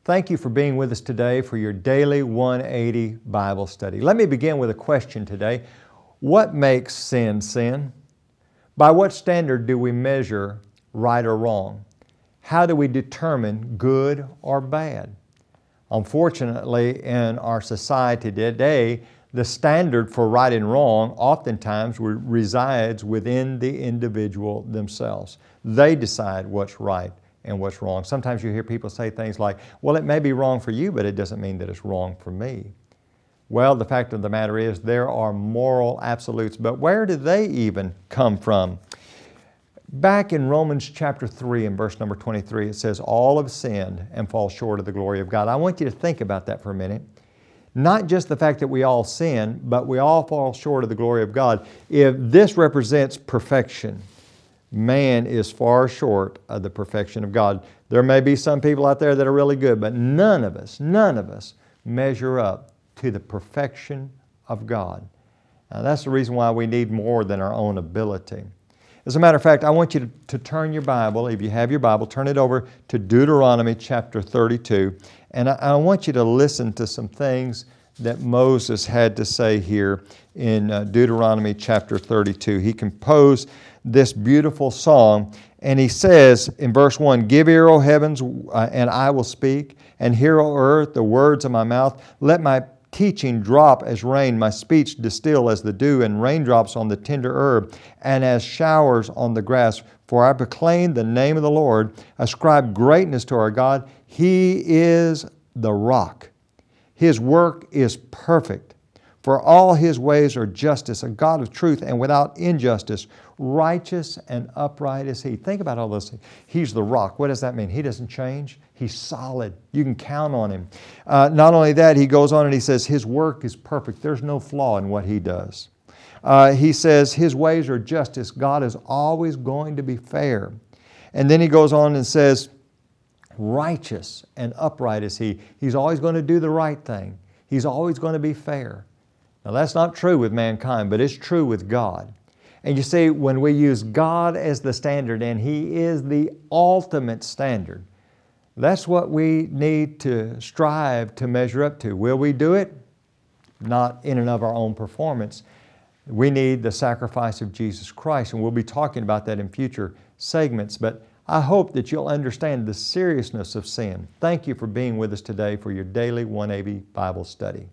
Thank you for being with us today for your daily 180 Bible study. Let me begin with a question today. What makes sin sin? By what standard do we measure right or wrong? How do we determine good or bad? Unfortunately, in our society today, the standard for right and wrong oftentimes resides within the individual themselves. They decide what's right and what's wrong. Sometimes you hear people say things like, well, it may be wrong for you, but it doesn't mean that it's wrong for me. Well, the fact of the matter is there are moral absolutes, but where do they even come from? Back in Romans chapter 3 and verse number 23, it says, all have sinned and fall short of the glory of God. I want you to think about that for a minute. Not just the fact that we all sin, but we all fall short of the glory of God. If this represents perfection, man is far short of the perfection of God. There may be some people out there that are really good, but none of us measure up to the perfection of God. Now, that's the reason why we need more than our own ability. As a matter of fact, I want you to turn your Bible, if you have your Bible, turn it over to Deuteronomy chapter 32. And I want you to listen to some things that Moses had to say here in Deuteronomy chapter 32. He composed this beautiful song, and he says in verse 1, give ear, O heavens, and I will speak, and hear, O earth, the words of my mouth. Let my teaching drop as rain, my speech distill as the dew, and raindrops on the tender herb, and as showers on the grass. For I proclaim the name of the Lord, ascribe greatness to our God. He is the rock. His work is perfect. For all His ways are justice, a God of truth and without injustice. Righteous and upright is He. Think about all those things. He's the rock. What does that mean? He doesn't change. He's solid. You can count on Him. Not only that, he goes on and he says His work is perfect. There's no flaw in what He does. He says His ways are justice. God is always going to be fair. And then he goes on and says, righteous and upright is He. He's always going to do the right thing. He's always going to be fair. Now, that's not true with mankind, but it's true with God. And you see, when we use God as the standard, and He is the ultimate standard, that's what we need to strive to measure up to. Will we do it? Not in and of our own performance. We need the sacrifice of Jesus Christ, and we'll be talking about that in future segments. But I hope that you'll understand the seriousness of sin. Thank you for being with us today for your daily 180 Bible study.